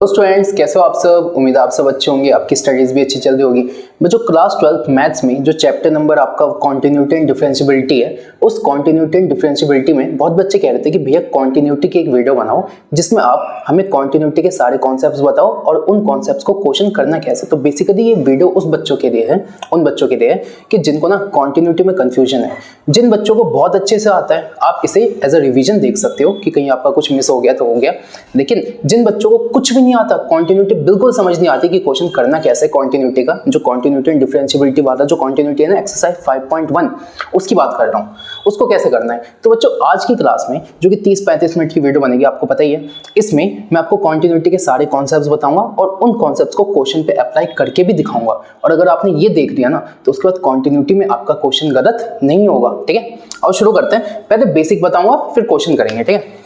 तो स्टूडेंट्स कैसे हो आप सब। उम्मीद है आप सब अच्छे होंगे, आपकी स्टडीज भी अच्छी चल रही होगी। बच्चों क्लास 12 मैथ्स में जो चैप्टर नंबर आपका कॉन्टिन्यूटी एंड डिफरेंशियबिलिटी है, उस कॉन्टिन्यूटी एंड डिफरेंशियबिलिटी में बहुत बच्चे कह रहे थे कि भैया कॉन्टिन्यूटी की एक वीडियो बनाओ जिसमें आप हमें कॉन्टिन्यूटी के सारे कॉन्सेप्ट्स बताओ और उन कॉन्सेप्ट्स को क्वेश्चन करना कैसे। तो बेसिकली ये वीडियो उस बच्चों के लिए है, उन बच्चों के लिए है कि जिनको ना कॉन्टिन्यूटी में कंफ्यूजन है। जिन बच्चों को बहुत अच्छे से आता है आप इसे एज अ रिविजन देख सकते हो कि कहीं आपका कुछ मिस हो गया तो हो गया। लेकिन जिन बच्चों को कुछ भी नहीं आता, कॉन्टिन्यूटी बिल्कुल समझ नहीं आती कि क्वेश्चन करना कैसे कॉन्टिन्यूटी का, जो कॉन्टिन्यूटी एंड डिफरेंशियबिलिटी वाला जो कॉन्टिन्यूटी है ना एक्सरसाइज 5.1 उसकी बात कर रहा हूँ, उसको कैसे करना है। तो बच्चों आज की क्लास में जो कि 30-35 मिनट की वीडियो बनेगी, आपको पता ही है, इसमें मैं आपको कॉन्टिन्यूटी के सारे कॉन्सेप्ट्स बताऊंगा और उन कॉन्सेप्ट्स को क्वेश्चन पे अप्लाई करके भी दिखाऊंगा। और अगर आपने ये देख लिया ना तो उसके बाद कॉन्टिन्यूटी में आपका क्वेश्चन गलत नहीं होगा। ठीक है, और शुरू करते हैं। पहले बेसिक बताऊंगा फिर क्वेश्चन करेंगे। ठीक है,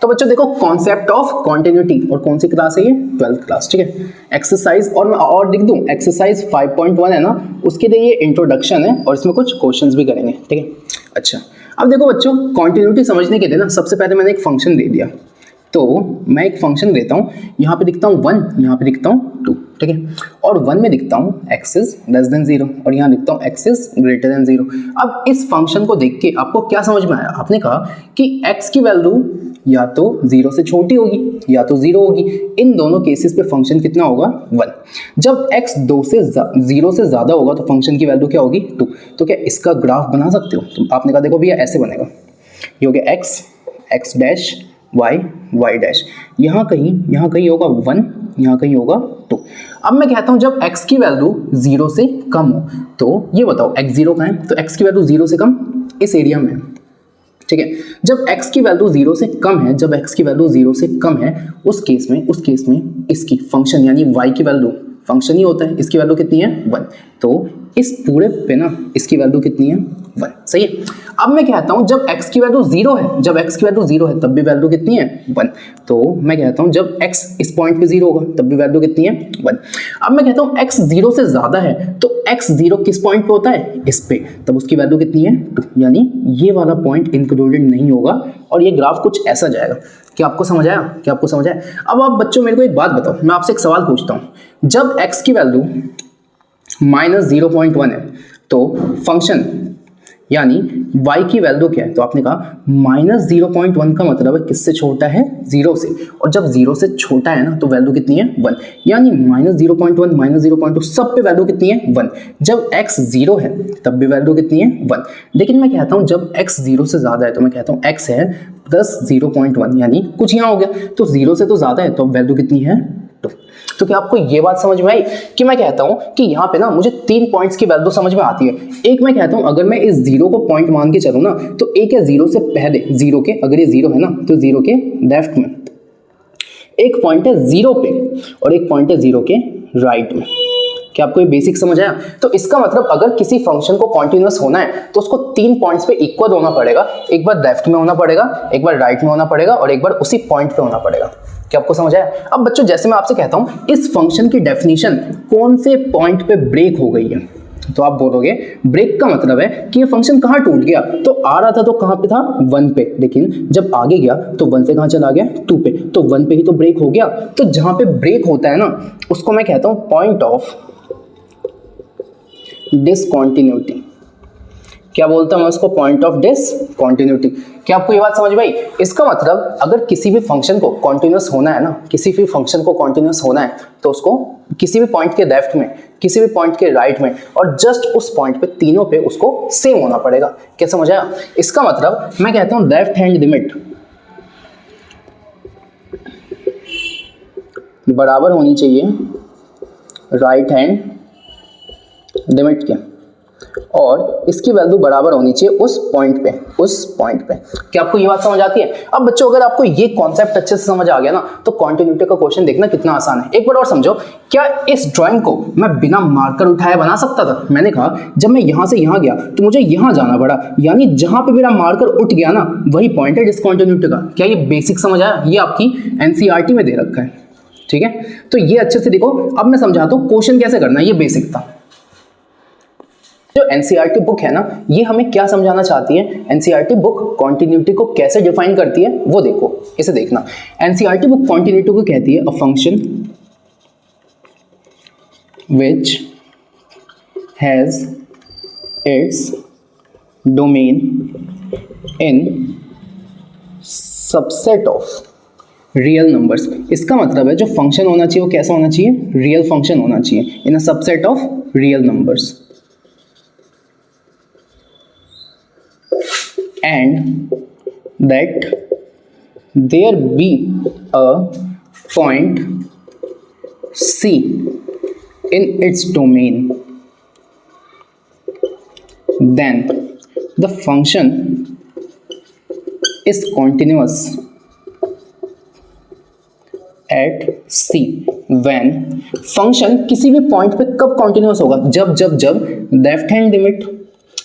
तो बच्चों देखो कॉन्सेप्ट ऑफ कॉन्टिन्यूटी, और कौन सी क्लास है ये, 12th क्लास। ठीक है, एक्सरसाइज और मैं और लिख दूं एक्सरसाइज 5.1 है ना, उसके लिए ये इंट्रोडक्शन है और इसमें कुछ क्वेश्चंस भी करेंगे। ठीक है, अच्छा अब देखो बच्चों कॉन्टिन्यूटी समझने के लिए ना सबसे पहले मैंने एक फंक्शन दे दिया। तो मैं एक फंक्शन देता हूँ, यहाँ पे लिखता हूँ 1, यहाँ पे लिखता हूँ 2। ठीक है, और 1 में लिखता हूँ x इज लेस देन 0 और यहाँ लिखता हूँ x इज ग्रेटर देन 0। अब इस फंक्शन को देख के आपको क्या समझ में आया, आपने कहा कि x की वैल्यू या तो 0 से छोटी होगी या तो 0 होगी। इन दोनों केसेस पे फंक्शन कितना होगा, 1। जब x 0 से ज़्यादा होगा तो फंक्शन की वैल्यू क्या होगी, 2। तो क्या इसका ग्राफ बना सकते हो, तो आपने कहा देखो भैया ऐसे बनेगा, ये हो गया x डैश y डैश, यहाँ कहीं होगा 1, यहाँ कहीं होगा 2। अब मैं कहता हूँ जब x की वैल्यू 0 से कम हो, तो ये बताओ x 0 कहाँ है, तो x की वैल्यू 0 से कम इस एरिया में। ठीक है, जब x की वैल्यू 0 से कम है, जब x की वैल्यू 0 से कम है उस केस में इसकी फंक्शन यानी y की वैल्यू, फंक्शन ही होता है, इसकी वैल्यू कितनी है 1। तो इस पूरे पे ना इसकी वैल्यू कितनी है 1। सही है, अब मैं कहता हूं जब x की वैल्यू 0 है, जब x की वैल्यू 0 है तब भी वैल्यू कितनी है 1। तो मैं कहता हूं जब x इस पॉइंट पे 0 होगा तब भी वैल्यू कितनी है 1। अब मैं कहता हूं x 0 से ज्यादा है, तो x 0 किस पॉइंट पे होता है, इस पे, तब उसकी वैल्यू कितनी है 2, यानी ये वाला पॉइंट इंक्लूडेड नहीं होगा और ये ग्राफ कुछ ऐसा जाएगा। क्या आपको समझ आया, क्या आपको समझ आया। अब आप बच्चों मेरे को एक बात बताओ, मैं आपसे एक सवाल पूछता हूं, जब x की वैल्यू -0.1 है तो फंक्शन यानी y की वैल्यू क्या है, तो आपने कहा -0.1 का मतलब है किससे छोटा है, 0 से, और जब 0 से छोटा है ना तो वैल्यू कितनी है 1, यानी -0.1 -0.2 सब पे वैल्यू कितनी है 1। जब x 0 है तब भी वैल्यू कितनी है 1। लेकिन मैं कहता हूं जब x 0 से ज्यादा है तो मैं कहता हूं x है प्लस 0.1 यानी कुछ यहाँ हो गया, तो 0 से तो ज्यादा है तो वैल्यू कितनी है 2। तो क्या आपको ये बात समझ में आई कि मैं कहता हूं कि यहाँ पे ना मुझे 3 पॉइंट्स की वैल्यू समझ में आती है। एक मैं कहता हूं अगर मैं इस 0 को पॉइंट मान के चलूं ना तो एक है 0 से पहले, 0 के, अगर ये 0 है ना तो 0 के लेफ्ट में एक पॉइंट है 0 पे और एक पॉइंट है 0 के राइट में। क्या आपको ये बेसिक समझ आया। तो इसका मतलब अगर किसी फंक्शन को कॉन्टिन्यूअस होना है तो उसको 3 पॉइंट्स पे इक्वल होना पड़ेगा, एक बार लेफ्ट में होना पड़ेगा, एक बार राइट में होना पड़ेगा और एक बार उसी पॉइंट पे होना पड़ेगा। क्या आपको समझ आया। अब बच्चों जैसे मैं आपसे कहता हूं इस फंक्शन की डेफिनेशन कौन से पॉइंट पे ब्रेक हो गई है, तो आप बोलोगे ब्रेक का मतलब है कि ये फंक्शन कहां टूट गया, तो आ रहा था तो कहां पे था 1 पे, लेकिन जब आगे गया तो 1 से कहां चला गया 2 पे, तो 1 पे ही तो ब्रेक हो गया। तो जहां पे ब्रेक होता है ना उसको मैं कहता हूं पॉइंट ऑफ डिसकंटिन्यूटी। क्या बोलता हूं मैं उसको, पॉइंट ऑफ डिसकंटिन्यूटी। क्या आपको ये बात समझ में आई। इसका मतलब अगर किसी भी फंक्शन को कॉन्टिन्यूअस होना है ना, किसी भी फंक्शन को कॉन्टिन्यूअस होना है तो उसको किसी भी पॉइंट के लेफ्ट में, किसी भी पॉइंट के राइट में और जस्ट उस पॉइंट पे तीनों पे उसको सेम होना पड़ेगा। क्या समझ आया। इसका मतलब मैं कहता हूं लेफ्ट हैंड लिमिट बराबर होनी चाहिए राइट हैंड लिमिट के, और इसकी वैल्यू बराबर होनी चाहिए उस पॉइंट पे, उस पॉइंट पे। क्या आपको ये बात समझ आती है। अब बच्चों अगर आपको ये कॉन्सेप्ट अच्छे से समझ आ गया ना तो कॉन्टिन्यूटी का क्वेश्चन देखना कितना आसान है। एक बार और समझो, क्या इस ड्राइंग को मैं बिना मार्कर उठाए बना सकता था। मैंने कहा जब मैं यहां से यहां गया तो मुझे यहां जाना पड़ा, यानी जहां पे मेरा मार्कर उठ गया ना वही पॉइंट है डिसकंटिन्यूटी का। क्या ये बेसिक समझ आया। ये आपकी एनसीईआरटी में दे रखा है। ठीक है, तो ये अच्छे से देखो। अब मैं समझाता हूं क्वेश्चन कैसे करना है, ये बेसिक था। जो एनसीईआरटी बुक है ना, ये हमें क्या समझाना चाहती है, एनसीईआरटी बुक कॉन्टिन्यूटी को कैसे डिफाइन करती है वो देखो, इसे देखना। एनसीईआरटी बुक कॉन्टिन्यूटी को कहती है a function which has its domain in subset of real numbers. इसका मतलब है जो फंक्शन होना चाहिए वो कैसा होना चाहिए, रियल फंक्शन होना चाहिए in a subset of real numbers, and that there be a point C in its domain, then the function is continuous at C when function किसी भी पॉइंट पे कब continuous होगा, जब जब जब लेफ्ट हैंड लिमिट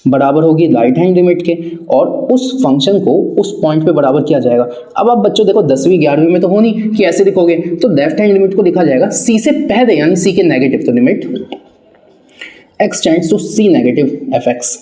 बराबर होगी राइट हैंड लिमिट के, और उस फंक्शन को उस पॉइंट पे बराबर किया जाएगा। अब आप बच्चों देखो 10वीं 11वीं में तो हो नहीं कि ऐसे लिखोगे, तो लेफ्ट हैंड लिमिट को लिखा जाएगा सी से पहले, यानी सी के नेगेटिव, तो limit x tends to C negative F X,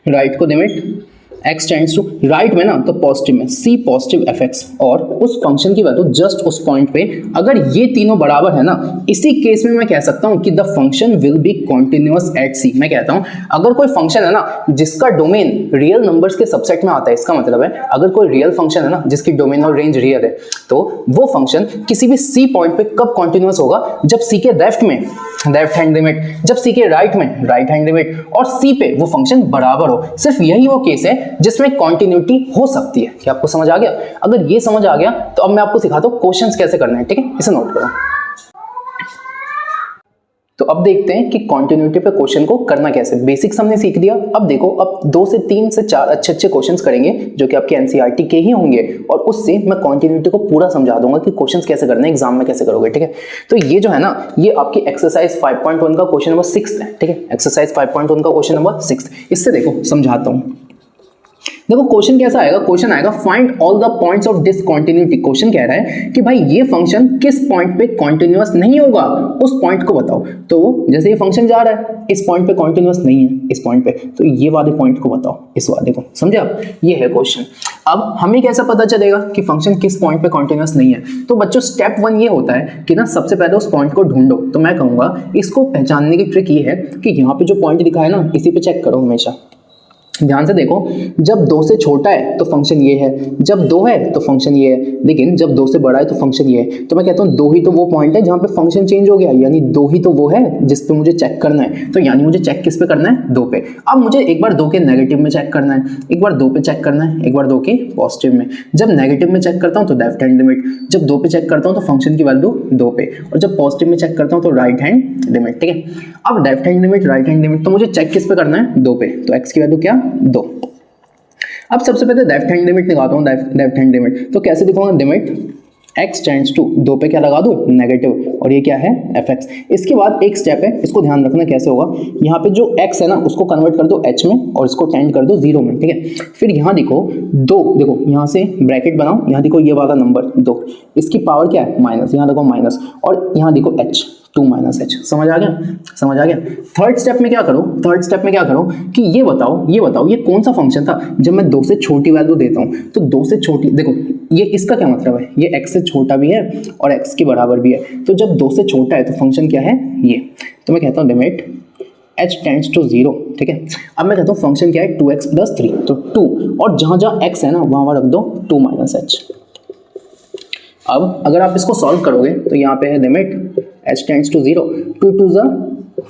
right को limit x tends to right में ना तो पॉजिटिव में c पॉजिटिव एफ एक्स, और उस फंक्शन की वैल्यू जस्ट उस पॉइंट पे अगर ये तीनों बराबर है ना, इसी केस में मैं कह सकता हूं कि the function will be continuous at c। मैं कहता हूं अगर कोई फंक्शन है ना जिसका डोमेन रियल नंबर्स के सबसेट में आता है, इसका मतलब है अगर कोई रियल फंक्शन है ना जिसकी डोमेन और रेंज रियल है, तो वो फंक्शन किसी भी c पॉइंट पे कब कॉन्टिन्यूअस होगा, जब c के लेफ्ट में लेफ्ट हैंड लिमिट, जब c के राइट में राइट हैंड लिमिट, और c पे वो फंक्शन बराबर हो। सिर्फ यही वो केस है जिसमें कॉन्टिन्यूटी हो सकती है। क्या आपको समझ आ गया? अगर ये समझ आ गया तो अब मैं आपको सिखाता हूं क्वेश्चंस कैसे करना है, ठीक है, इसे नोट करो। तो अब देखते हैं कि कॉन्टिन्यूटी पे क्वेश्चन को करना कैसे। बेसिक्स हमने सीख लिया। अब देखो, अब 2 से 3 से 4 अच्छे अच्छे क्वेश्चंस करेंगे जो कि आपके एनसीईआरटी के ही होंगे, और उससे मैं कॉन्टिन्यूटी को पूरा समझा दूंगा कि क्वेश्चंस कैसे करने हैं, एग्जाम में कैसे करोगे, ठीक है। तो ये जो है ना, ये आपकी एक्सरसाइज 5.1 का क्वेश्चन नंबर 6 है, ठीक है। एक्सरसाइज 5.1 का क्वेश्चन नंबर 6। इससे देखो समझाता हूं। देखो क्वेश्चन कैसा आएगा, क्वेश्चन आएगा find all the points of discontinuity. Question कह रहा है कि भाई ये फंक्शन किस पॉइंट पे कॉन्टिन्यूअस नहीं होगा, उस पॉइंट को बताओ। तो जैसे ये फंक्शन जा रहा है इस पॉइंट पे कॉन्टिन्यूअस नहीं है, इस पॉइंट पे, तो ये वाले पॉइंट को बताओ, इस वाले को, समझे आप? ये है क्वेश्चन। अब हमें कैसे पता चलेगा कि फंक्शन किस पॉइंट पे कॉन्टिन्यूअस नहीं है? तो बच्चों स्टेप 1 ये होता है कि ना सबसे पहले उस पॉइंट को ढूंढो। तो मैं कहूंगा इसको पहचानने की ट्रिक ये है कि यहाँ पे जो पॉइंट दिखा है ना, इसी पे चेक करो हमेशा। ध्यान से देखो, जब 2 से छोटा है तो फंक्शन ये है, जब 2 है तो फंक्शन ये है, लेकिन जब 2 से बड़ा है तो फंक्शन ये है। तो मैं कहता हूँ 2 ही तो वो पॉइंट है जहाँ पे फंक्शन चेंज हो गया, यानी 2 ही तो वो है जिस पे मुझे चेक करना है। तो यानी मुझे चेक किस पे करना है? 2 पे। अब मुझे एक बार 2 के नेगेटिव में चेक करना है, एक बार 2 पे चेक करना है, एक बार 2 के पॉजिटिव में। जब नेगेटिव में चेक करता हूँ तो लेफ्ट हैंड लिमिट, जब 2 पे चेक करता हूँ तो फंक्शन की वैल्यू 2 पे, और जब पॉजिटिव में चेक करता हूँ तो राइट हैंड लिमिट, ठीक है। अब left hand limit right hand limit, तो मुझे चेक किस पे करना है? 2 पे। तो x की वैल्यू क्या? 2। अब सबसे पहले लेफ्ट हैंड लिमिट निकालता हूँ। लेफ्ट हैंड लिमिट तो कैसे लिखूंगा? लिमिट x टेंड्स टू 2 पे क्या लगा दूं? नेगेटिव, और ये क्या है? fx। इसके बाद एक स्टेप है, इसको ध्यान रखना कैसे होगा। यहाँ पे जो x है ना उसको कन्वर्ट कर दो h में, और इसको टेंड कर दो 0 में, ठीक है। फिर यहाँ देखो 2, देखो यहाँ से ब्रैकेट बनाओ, यहाँ देखो ये वाला नंबर 2, इसकी पावर क्या है? माइनस, यहाँ देखो माइनस, और यहाँ देखो h 2 - h। समझ आ गया? समझ आ गया। थर्ड स्टेप में क्या करो? थर्ड स्टेप में क्या करो कि ये बताओ ये कौन सा फंक्शन था जब मैं 2 से छोटी वैल्यू देता हूँ। तो 2 से छोटी, देखो ये इसका क्या मतलब है? ये x से छोटा भी है और x के बराबर भी है। तो जब 2 से छोटा है तो फंक्शन क्या है? ये। तो मैं कहता हूँ लिमिट h टेंड्स टू 0, ठीक है। अब मैं कहता हूँ फंक्शन क्या है? 2x + 3, तो 2, और जहाँ जहाँ x है ना वहाँ रख दो 2 - h। अब अगर आप इसको सॉल्व करोगे तो यहाँ पे है लिमिट h टेंड्स टू 0, 2 2 ज़ा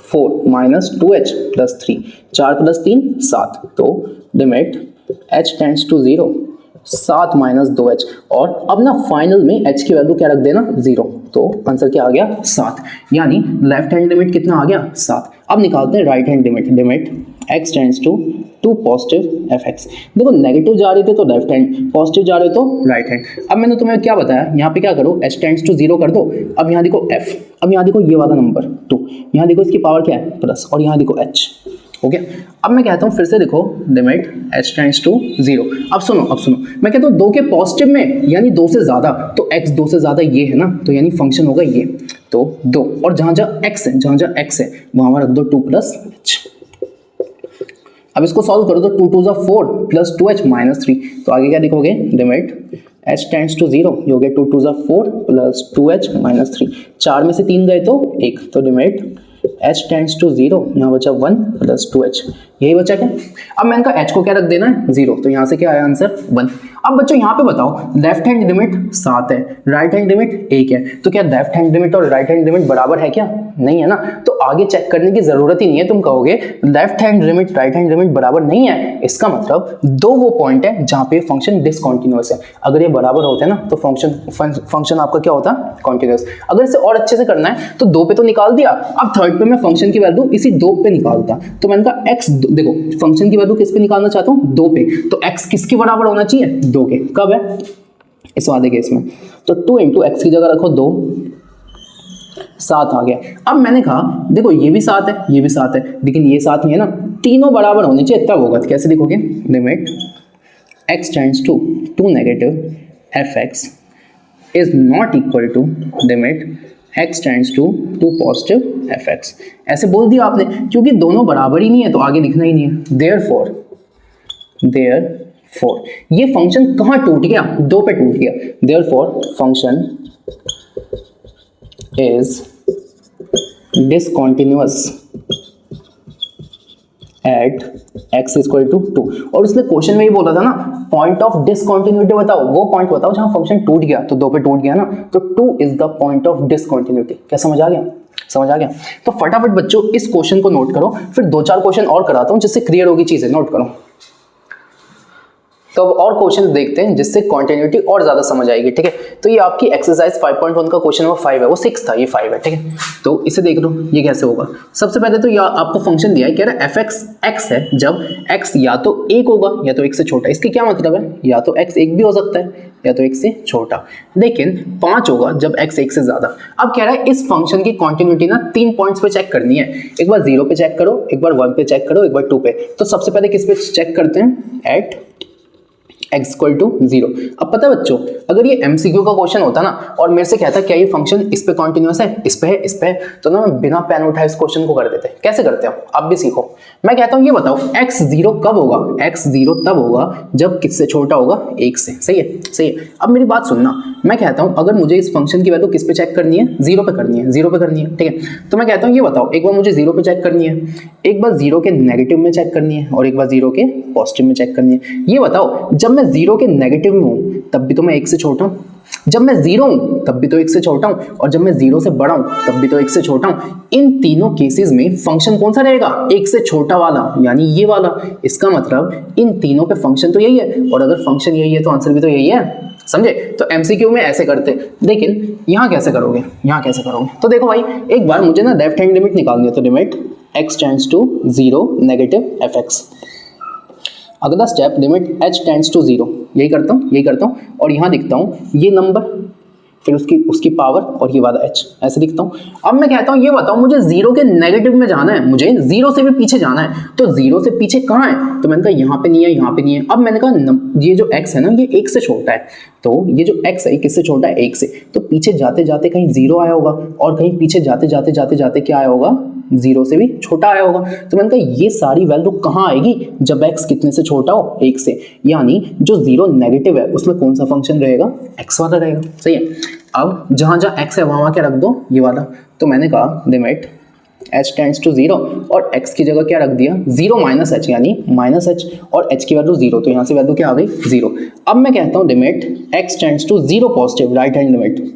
4 - 2h + 3, 4 + 3 7, तो limit h tends to 0, 7 - 2h। और अब ना फाइनल में h की वैल्यू क्या रख देना? 0। तो आंसर क्या आ गया? 7। यानी लेफ्ट हैंड लिमिट कितना आ गया? 7। अब निकालते हैं right hand limit. Limit x tends to 2 positive fx। देखो नेगेटिव जा रहे थे तो लेफ्ट हैंड, पॉजिटिव जा रहे तो राइट हैंड। अब मैंने तुम्हें क्या बताया, यहाँ पे क्या करो? h टेंड्स टू 0 कर दो। अब यहाँ देखो f, अब यहाँ देखो ये वाला नंबर 2, यहाँ देखो इसकी पावर क्या है? प्लस, और यहाँ देखो h, हो गया। अब मैं कहता हूँ फिर से देखो लिमिट h टेंड्स टू 0। अब सुनो, मैं कहता हूँ 2 के पॉजिटिव में यानी 2 से ज़्यादा, तो x 2 से ज़्यादा ये है ना, तो यानी फंक्शन होगा ये, तो 2, और जहाँ जहाँ x है वहाँ रख दो 2 + h। अब इसको सॉल्व करो तो 2 2 ज़ा 4 प्लस 2h माइनस 3, तो आगे क्या लिखोगे, लिमिट h टेंड्स टू 0, ये हो गया 2 2 ज़ा 4 प्लस 2h माइनस 3, 4 में से 3 गए तो 1, तो लिमिट h टेंड्स टू 0, यहाँ बचा 1 प्लस 2h, यही बचा क्या। अब मैंने कहा h को क्या रख देना है 0, तो यहाँ से क्या आया आंसर 1। अब बच्चों यहाँ पे बताओ लेफ्ट हैंड लिमिट 7 है, राइट हैंड लिमिट 1 है, तो क्या लेफ्ट हैंड लिमिट और राइट हैंड लिमिट बराबर है क्या, नहीं है ना, तो आगे चेक करने की जरूरत ही नहीं है। तुम कहोगे left hand limit right hand limit बराबर नहीं है, इसका मतलब दो वो पॉइंट है जहां पे फंक्शन डिसकंटीन्यूअस है। अगर ये बराबर होते ना तो फंक्शन आपका क्या होता, कॉन्टिन्यूअस। अगर इसे और अच्छे से करना है तो 2 पे तो निकाल दिया, अब थर्ड पे मैं फंक्शन की वैल्यू इसी 2 पे निकालता, तो मैंने कहा x, देखो फंक्शन की वैल्यू किस पे निकालना चाहता हूँ 2 पे, तो x किसके बराबर होना चाहिए 2 के, कब है इस वाले केस में, तो 2 इंटू एक्स की जगह रखो 2, 7 आ गया। अब मैंने कहा देखो ये भी 7 है ये भी 7 है, लेकिन ये 7 नहीं है ना, तीनों बराबर होने चाहिए तब होगा। तो कैसे लिखोगे, limit x tends to 2 negative fx is not equal to limit x tends to 2 positive fx। ऐसे बोल दिया आपने, क्योंकि दोनों बराबर ही नहीं है तो आगे लिखना ही नहीं है। देयरफॉर ये फंक्शन कहाँ टूट गया, 2 पे टूट गया। Therefore function is discontinuous at x equal to 2। और उसने क्वेश्चन में ही बोला था ना पॉइंट ऑफ डिसकंटिन्यूटी बताओ, वो पॉइंट बताओ जहां फंक्शन टूट गया, तो 2 पे टूट गया ना, तो 2 is the point of discontinuity. क्या समझ आ गया, समझ आ गया। तो फटाफट बच्चों इस क्वेश्चन को नोट करो, फिर 2-4 क्वेश्चन और कराता हूं जिससे क्लियर होगी चीजें, नोट करो। तो अब और क्वेश्चंस देखते हैं जिससे कंटिन्यूटी और ज्यादा समझ आएगी, ठीक है। तो ये आपकी एक्सरसाइज 5.1 का क्वेश्चन नंबर 5 है, वो 6 था, ये 5 है, ठीक है। तो इसे देख लो ये कैसे होगा। सबसे पहले तो यह आपको फंक्शन दिया है, कह रहा है fx x है जब x या तो 1 होगा या तो 1 से छोटा। इसके क्या मतलब है, या तो x 1 भी हो सकता है या तो 1 से छोटा, लेकिन 5 होगा जब x 1 से ज्यादा। अब कह रहा है इस फंक्शन की कंटिन्यूटी ना 3 पॉइंट्स पे चेक करनी है, एक बार 0 पे चेक करो, एक बार 1 पे चेक करो, एक बार 2 पे। तो सबसे पहले किस पे चेक करते हैं, एट x इक्वल टू 0। अब पता है बच्चों, अगर ये MCQ का क्वेश्चन होता ना और मेरे से कहता क्या ये फंक्शन इस पे कॉन्टिन्यूअस है, इस पे है, इस पे है, तो ना मैं बिना पेन उठाए इस क्वेश्चन को कर देते। कैसे करते हो आप भी सीखो। मैं कहता हूँ ये बताओ x 0 कब होगा, x 0 तब होगा जब किससे छोटा होगा, 1 से। सही है, सही है। अब मेरी बात सुनना, मैं कहता हूँ अगर मुझे इस फंक्शन की वैल्यू किस पे चेक करनी है, 0 पे करनी है, 0 पे करनी है, ठीक है। तो मैं कहता हूँ ये बताओ, एक बार मुझे 0 पे चेक करनी है, एक बार 0 के नेगेटिव में चेक करनी है और एक बार 0 के पॉजिटिव में चेक करनी है। ये बताओ जब मैं 0 के नेगेटिव में हूं तब भी तो मैं 1 से छोटा हूं, जब मैं 0 हूं तब भी तो 1 से छोटा हूं, और जब मैं 0 से बड़ा हूं तब भी तो 1 से छोटा हूं। इन तीनों केसेस में फंक्शन कौन सा रहेगा, 1 से छोटा वाला, यानी ये वाला। इसका मतलब इन तीनों पे फंक्शन तो यही है, और अगर फंक्शन यही है तो आंसर भी तो यही है, समझे। तो MCQ में ऐसे करते, लेकिन यहां कैसे करोगे, यहां कैसे करोगे। तो देखो भाई, एक बार मुझे ना लेफ्ट हैंड लिमिट निकालनी है, तो limit x tends to 0 negative fx। अगला step limit h tends to 0, यही करता हूँ और यहाँ लिखता हूँ ये नंबर, फिर उसकी पावर और ये वाला h, ऐसे लिखता हूँ। अब मैं कहता हूँ ये बताओ मुझे 0 के नेगेटिव में जाना है, मुझे 0 से भी पीछे जाना है, तो 0 से पीछे कहाँ है, तो मैंने कहा यहाँ पे नहीं है, यहाँ पे नहीं है। अब मैंने कहा ये जो x है ना ये 1 से छोटा है, तो ये जो x है किससे छोटा है, 1 से, तो पीछे जाते जाते कहीं 0 आया होगा और कहीं पीछे जाते जाते क्या आया होगा, 0 से भी छोटा आया होगा। तो मैंने कहा ये सारी वैल्यू कहाँ आएगी जब x कितने से छोटा हो, 1 से, यानी जो 0 नेगेटिव है उसमें कौन सा फंक्शन रहेगा, x वाला रहेगा। सही है। अब जहां जहां x है वहां क्या रख दो, ये वाला। तो मैंने कहा लिमिट h टेंड्स टू 0 और x की जगह क्या रख दिया, 0 माइनस h, यानी माइनस h, और h की वैल्यू 0, तो यहाँ से वैल्यू क्या आ गई, 0। अब मैं कहता हूँ limit x tends to 0 positive, right hand limit.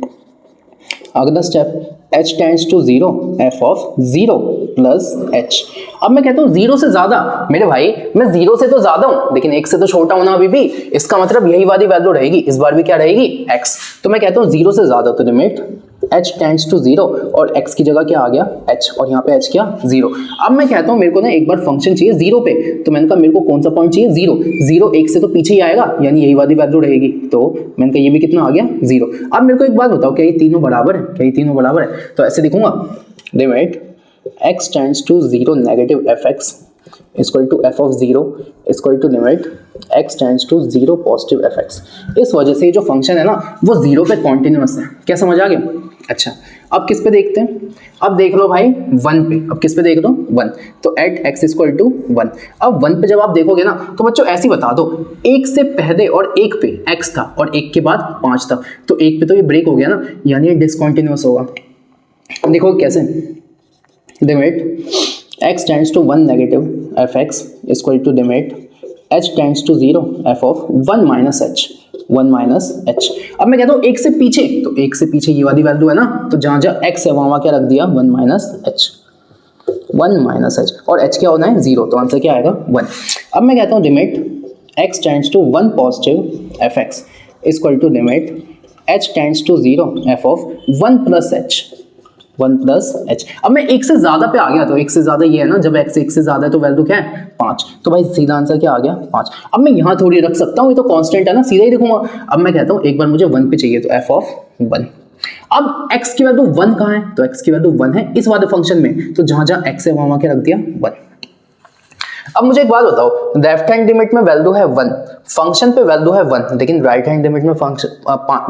अगला step h tends to 0 f of 0 plus h। अब मैं कहता हूँ 0 से ज्यादा, मेरे भाई मैं 0 से तो ज्यादा हूं लेकिन 1 से तो छोटा हूं ना अभी भी, इसका मतलब यही वाली वैल्यू रहेगी, इस बार भी क्या रहेगी, x। तो मैं कहता हूँ 0 से ज्यादा, तो लिमिट h टेंड्स टू 0 और x की जगह क्या आ गया, h, और यहाँ पे h क्या, 0। अब मैं कहता हूँ मेरे को ना एक बार फंक्शन चाहिए 0 पे, तो मैंने कहा मेरे को कौन सा पॉइंट चाहिए, 0। 0 1 से तो पीछे ही आएगा, यानी यही वाली वैल्यू रहेगी, तो मैंने कहा ये भी कितना आ गया, 0। अब मेरे को एक बात बताओ, क्या ये तीनों बराबर है, क्या ये तीनों बराबर है, तो ऐसे लिखूंगा limit x tends to 0 negative fx equal to f of 0 equal to limit x tends to 0 positive fx। इस वजह से जो फंक्शन है ना वो 0 पे कॉन्टिन्यूअस है। क्या समझ आ गया। अच्छा, अब किस पे देखते हैं, अब देख लो भाई 1 पे, अब किस पे देख लो, 1, तो एट x इक्वल टू 1। अब 1 पे जब आप देखोगे ना तो बच्चों ऐसे बता दो, 1 से पहले और 1 पे x था और 1 के बाद 5 था, तो 1 पे तो ये ब्रेक हो गया ना, यानी ये डिसकंटिन्यूअस होगा। देखो कैसे, limit x tends to 1 negative fx equal to limit h tends to 0 f of 1 minus h। अब मैं कहता हूँ 1 से पीछे, तो 1 से पीछे ये वाली वैल्यू है ना, तो जहाँ जहाँ x है वहाँ क्या रख दिया 1 माइनस h, और h क्या होना है 0, तो आंसर क्या आएगा 1। अब मैं कहता हूँ limit x tends to 1 positive fx equal to limit h tends to 0 f of 1 plus h। अब मैं 1 से ज्यादा पे आ गया, तो 1 से ज्यादा ये है ना, जब x 1 से ज्यादा है तो वैल्यू क्या है 5, तो भाई सीधा आंसर क्या आ गया 5। अब मैं यहाँ थोड़ी रख सकता हूँ, ये तो कांस्टेंट है ना, सीधा ही देखूंगा। अब मैं कहता हूँ एक बार मुझे 1 पे चाहिए, तो f ऑफ 1। अब x की वैल्यू 1 कहाँ है, तो x की वैल्यू 1 है इस वाले फंक्शन में, तो जहां जहां x है वहां क्या रख दिया 1। अब मुझे एक बात बताओ, लेफ्ट हैंड लिमिट में वैल्यू है 1, फंक्शन पे वैल्यू है 1, लेकिन राइट हैंड लिमिट में फंक्शन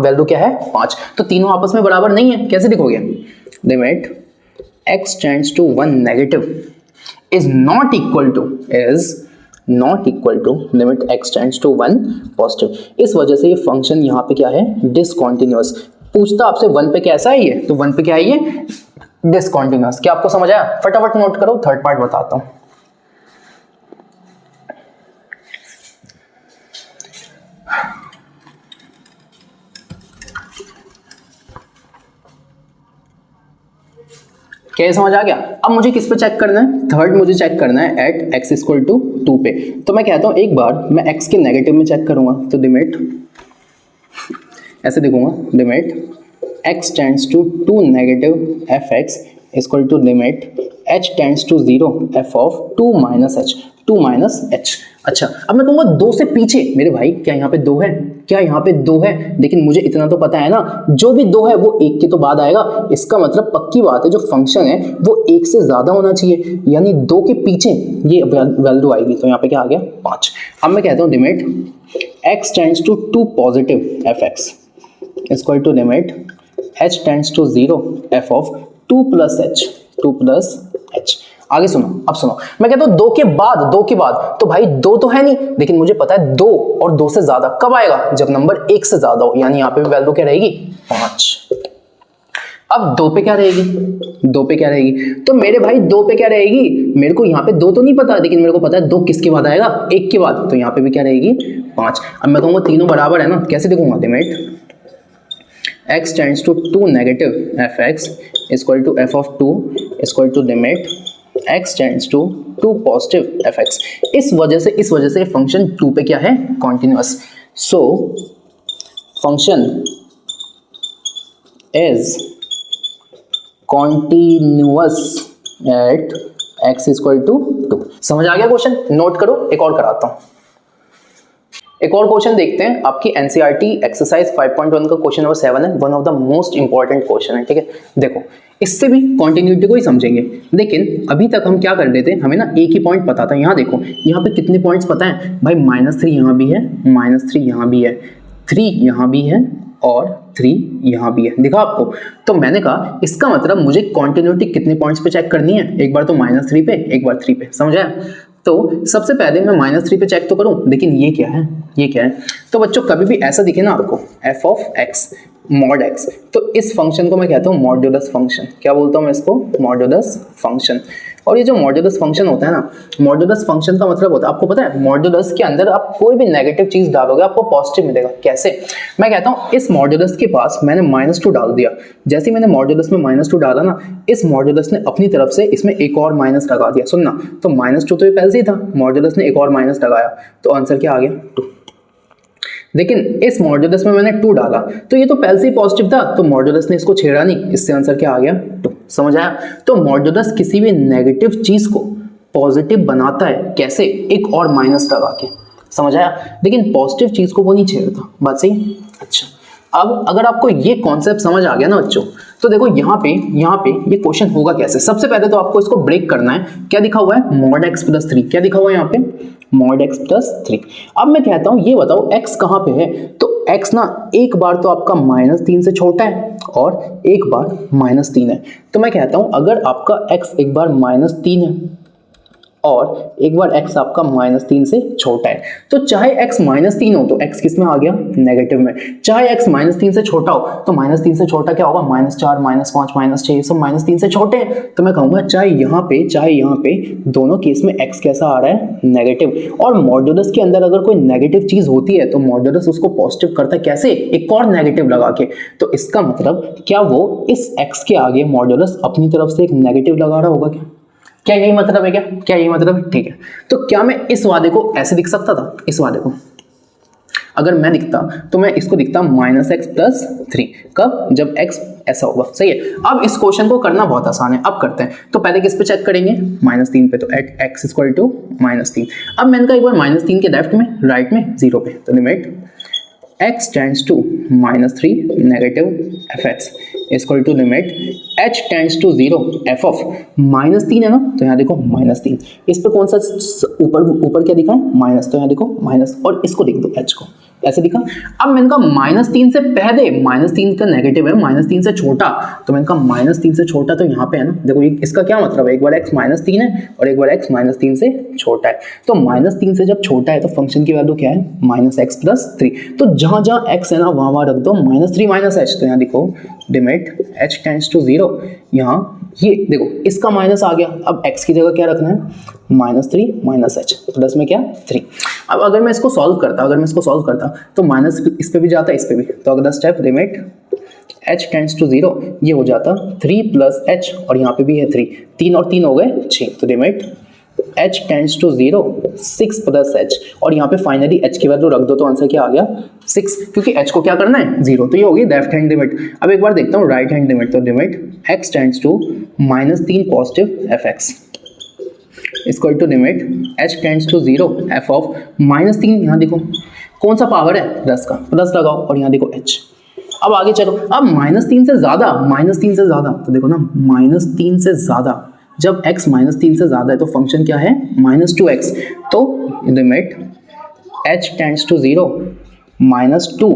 वैल्यू क्या है 5, तो तीनों आपस में बराबर नहीं है, कैसे लिखोगे, limit x tends to 1 negative is not equal to limit x tends to 1 positive. इस वजह से ये फंक्शन यहाँ पे क्या है डिसकंटिन्यूअस। पूछता आपसे 1 पे कैसा है ये, तो 1 पे क्या है ये डिसकंटिन्यूअस। क्या आपको समझ आया, फटाफट नोट करो, थर्ड पार्ट बताता हूँ। क्या समझ आ गया। अब मुझे किस पे चेक करना है, थर्ड मुझे चेक करना है एट x इक्वल टू 2 पे। तो मैं कहता हूं एक बार मैं x के नेगेटिव में चेक करूंगा, तो लिमिट ऐसे देखूंगा, limit x tends to 2 negative fx equal to limit h tends to 0 f of 2 minus h। अच्छा, अब मैं कहूंगा 2 से पीछे, मेरे भाई क्या यहाँ पे 2 है, क्या यहाँ पे 2 है, लेकिन मुझे इतना तो पता है ना जो भी 2 है वो 1 के तो बाद आएगा। इसका मतलब पक्की बात है जो फंक्शन है वो 1 से ज्यादा होना चाहिए, यानी 2 के पीछे ये वैल्यू आएगी, तो यहाँ पे क्या आ गया 5। अब मैं कहता हूँ limit x tends to 2 positive fx equal to limit h tends to 0 f of 2 plus h। आगे सुनो, अब सुनो, मैं कहता हूं 2 के बाद, तो भाई 2 तो है नहीं, लेकिन मुझे पता है 2 और 2 से ज्यादा कब आएगा, जब नंबर 1 से ज्यादा हो, यानी यहाँ पे वैल्यू क्या रहेगी 5। अब 2 पे क्या रहेगी, तो मेरे भाई 2 पे क्या रहेगी, मेरे को यहाँ पे 2 तो नहीं पता, लेकिन मेरे को पता है 2 किसके बाद आएगा 1 के बाद, तो यहाँ पे भी क्या रहेगी 5। अब मैं कहूँगा तीनों बराबर है ना, कैसे देखूंगा, limit x tends to 2 negative fx equal to f of 2 equal to limit x tends to 2 positive fx। इस वजह से फंक्शन 2 पे क्या है continuous. So function is continuous at x equal to 2। समझ आ गया क्वेश्चन, नोट करो, एक और कराता हूं। एक और क्वेश्चन देखते हैं, आपकी एनसीईआरटी एक्सरसाइज 5.1 का क्वेश्चन नंबर 7 है, one of the most important question है, ठीक है। देखो इससे भी कॉन्टिन्यूटी को ही समझेंगे, लेकिन अभी तक हम क्या कर लेते हैं, हमें ना एक ही पॉइंट पता था। यहाँ देखो, यहाँ पे कितने पॉइंट्स पता है भाई, -3 यहाँ भी है, -3 यहाँ भी है, 3 यहाँ भी है और 3 यहाँ भी है, दिखा आपको। तो मैंने कहा इसका मतलब मुझे कॉन्टिन्यूटी कितने पॉइंट्स पे चेक करनी है, एक बार तो -3 पे, एक बार 3 पे, समझ आया। तो सबसे पहले मैं -3 पे चेक तो करूं, लेकिन ये क्या है, तो बच्चों कभी भी ऐसा दिखे ना आपको f of x mod x, तो इस फंक्शन को मैं कहता हूँ मॉड्यूलस फंक्शन। क्या बोलता हूँ मैं इसको, मॉड्यूलस फंक्शन। और ये जो मॉड्यूलस फंक्शन होता है ना, मॉड्यूलस फंक्शन का मतलब होता है, आपको पता है मॉड्यूलस के अंदर आप कोई भी नेगेटिव चीज डालोगे आपको पॉजिटिव मिलेगा। कैसे, मैं कहता हूँ इस मॉड्यूलस के पास मैंने -2 डाल दिया, जैसे मैंने मॉड्यूलस में -2 डाला ना, इस मॉड्यूलस ने अपनी तरफ से इसमें एक और माइनस लगा दिया। सुनना, तो -2 तो ये पहले से ही था, मॉड्यूलस ने एक और माइनस लगाया, तो आंसर क्या आ गया 2। लेकिन इस मॉड्यूलस में मैंने 2 डाला, तो ये तो पहले से ही पॉजिटिव था, तो मॉड्यूलस ने इसको छेड़ा नहीं, इससे आंसर क्या आ गया 2। समझ आया। तो मॉड्यूलस किसी भी नेगेटिव चीज को पॉजिटिव बनाता है, कैसे, एक और माइनस लगा के, समझ आया। लेकिन पॉजिटिव चीज को वो नहीं छेड़ता, बात सही। अच्छा, अब अगर आपको ये कॉन्सेप्ट समझ आ गया ना बच्चों, तो देखो यहाँ पे ये क्वेश्चन होगा कैसे। सबसे पहले तो आपको इसको ब्रेक करना है। क्या लिखा हुआ है, मॉड x प्लस 3, क्या लिखा हुआ है यहाँ पे, मॉड x प्लस 3। अब मैं कहता हूँ ये बताओ x कहाँ पे है, तो x ना एक बार तो आपका -3 से छोटा है और एक बार -3 है। तो मैं कहता हूं अगर आपका x एक बार -3 है और एक बार x आपका -3 से छोटा है, तो चाहे x -3 हो तो x किस में आ गया, नेगेटिव में। चाहे x -3 से छोटा हो तो -3 से छोटा क्या होगा, -4 -5 -6 सब -3 से छोटे हैं। तो मैं कहूंगा चाहे यहाँ पे दोनों केस में x कैसा आ रहा है, नेगेटिव। और मॉड्यूलस के अंदर अगर कोई नेगेटिव चीज होती है तो मॉड्यूलस उसको पॉजिटिव करता है, कैसे, एक और नेगेटिव लगा के। तो इसका मतलब क्या वो इस x के आगे मॉड्यूलस अपनी तरफ से एक नेगेटिव लगा रहा होगा क्या यही मतलब है, क्या यही मतलब है, ठीक है। तो क्या मैं इस वादे को ऐसे लिख सकता था, इस वादे को अगर मैं लिखता तो मैं इसको लिखता -x+3, कब, जब x ऐसा होगा, सही है। अब इस क्वेश्चन को करना बहुत आसान है, अब करते हैं। तो पहले किस पे चेक करेंगे, -3 पे, तो एट x = -3। अब मैंने कहा एक बार -3 के लेफ्ट में, राइट में 0 पे, तो limit x tends to -3 negative fx equal to limit h tends to 0 f of -3 है ना, तो यहाँ देखो -3, इस पे कौन सा ऊपर क्या दिखा है, माइनस, तो यहाँ देखो माइनस, और इसको लिख दो h को ऐसे दिखा। अब मैंने कहा -3 से पहले, -3 का नेगेटिव है, -3 से छोटा, तो मैंने कहा -3 से छोटा तो यहाँ पे है ना, देखो ये इसका क्या मतलब है, एक बार x -3 है और एक बार x -3 से छोटा है। तो -3 से जब छोटा है तो फंक्शन की वैल्यू क्या है, -x+3। तो जहां जहां x है ना वहां रख दो -3 -h, तो यहाँ देखो लिमिट h टेंड्स टू 0, यहाँ ये देखो इसका माइनस आ गया। अब x की जगह क्या रखना है, -3 -h प्लस में क्या 3। अब अगर मैं इसको सॉल्व करता, तो माइनस इस पे भी जाता है, इस पे भी, तो अगला step limit h tends to 0, ये हो जाता 3 + h, और यहाँ पे भी है 3, 3 और 3 हो गए 6, तो limit h tends to 0 6 + h, और यहाँ पे फाइनली h की वैल्यू रख दो, तो आंसर क्या आ गया 6, क्योंकि h को क्या करना है 0, तो ये होगी लेफ्ट हैंड लिमिट। अब एक बार देखता हूँ राइट हैंड लिमिट, तो limit x tends to -3 positive fx equal to limit h tends to 0 f of -3, यहाँ देखो कौन सा पावर है, प्लस का, प्लस लगाओ, और यहाँ देखो h। अब आगे चलो, अब -3 से ज्यादा, तो देखो ना -3 से ज्यादा, जब x -3 से ज्यादा है तो फंक्शन क्या है, -2x, तो लिमिट h टेंड्स टू 0 -2